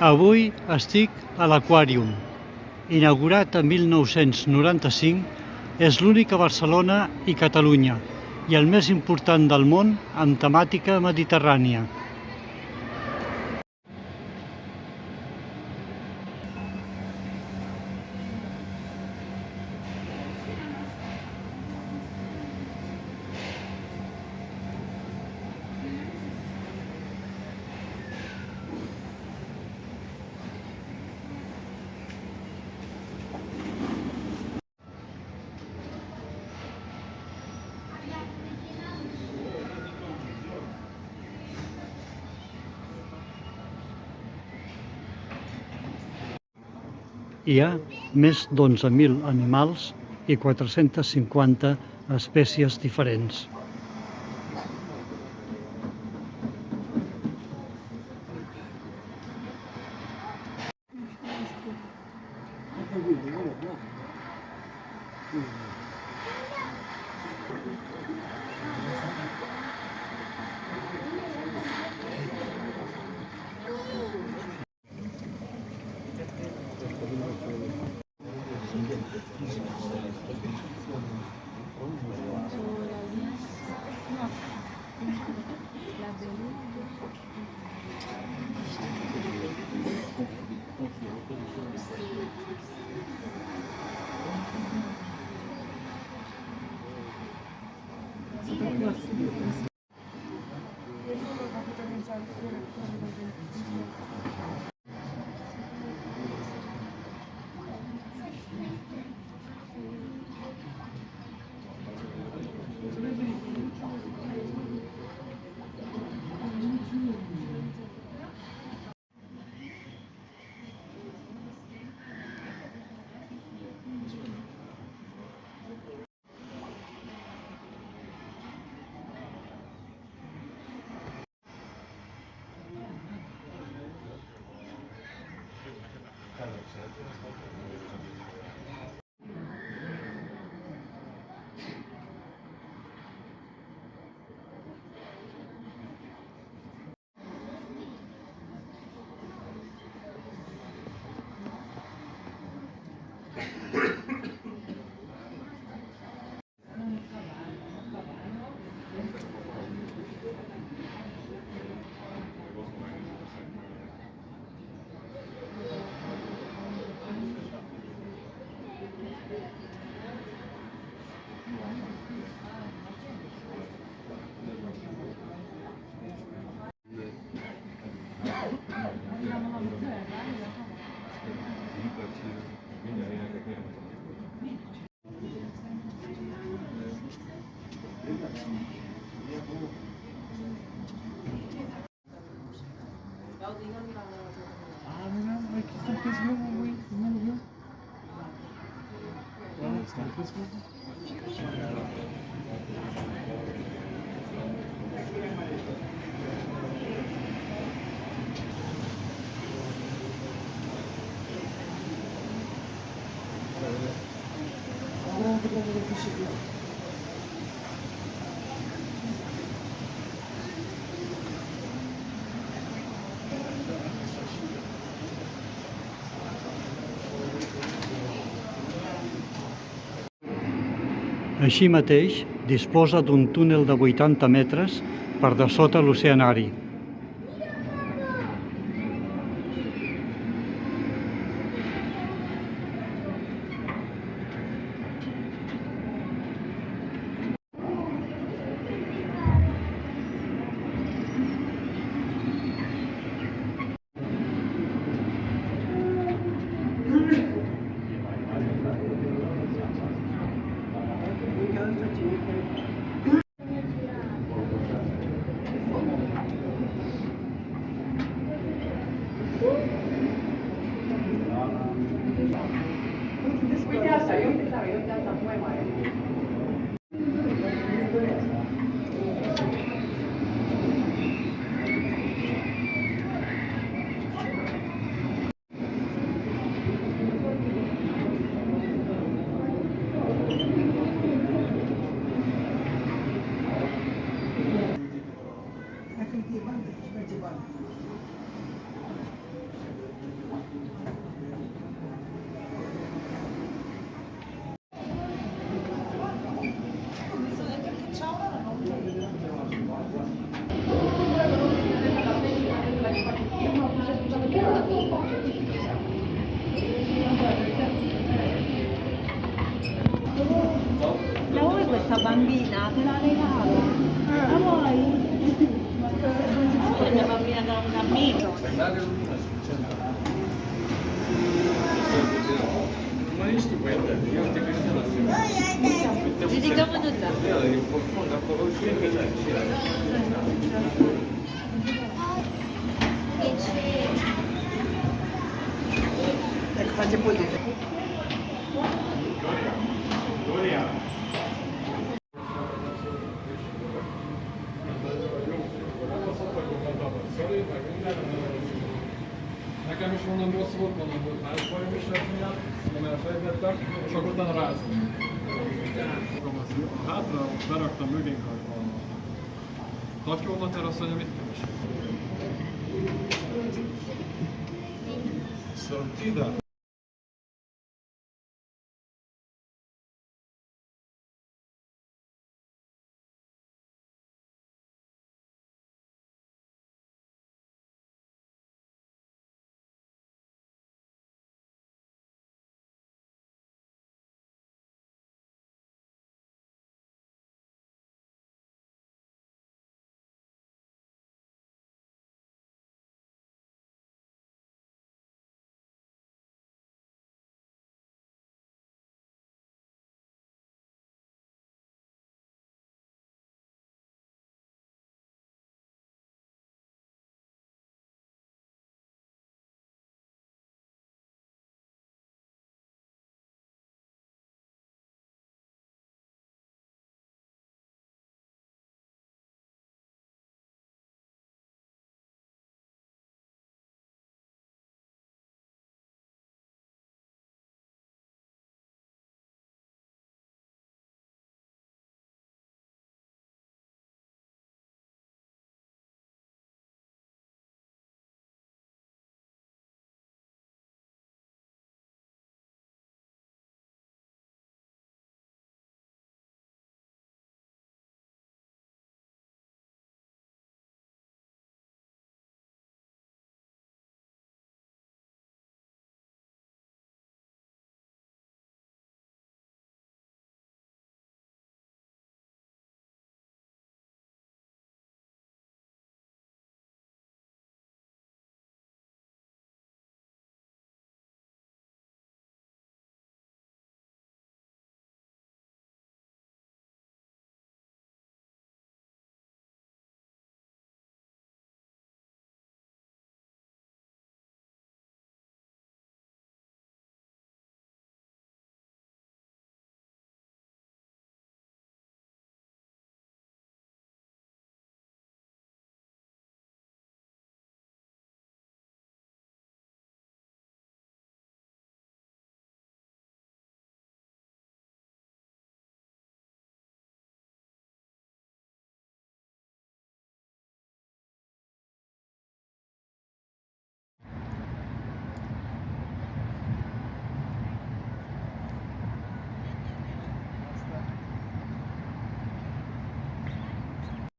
Avui estic a l'Aquàrium. Inaugurat en 1995, és l'únic a Barcelona i Catalunya i el més important del món amb temàtica mediterrània. Hi ha més d'11.000 animals i 450 espècies diferents. Aquí está el pez globo, güey. ¿No lo vio? ¿Dónde está el pez globo? Així mateix, disposa d'un túnel de 80 metres per dessota l'oceanari. bambina, te la regalo. A voi? La bambina da un amico. Ma è stupenda, io ti vedo la fine. Ti dico tutta. Io ero un po' fondo a conoscere. Ecco, faccio pulire. Nekem is onnan rossz volt, onnan volt házbajom is lett miatt, nem elfelejtettem, és akkor utána rázom. Hátra beraktam mögénk a tatyómat, azt mondja, mit keres? Sortida.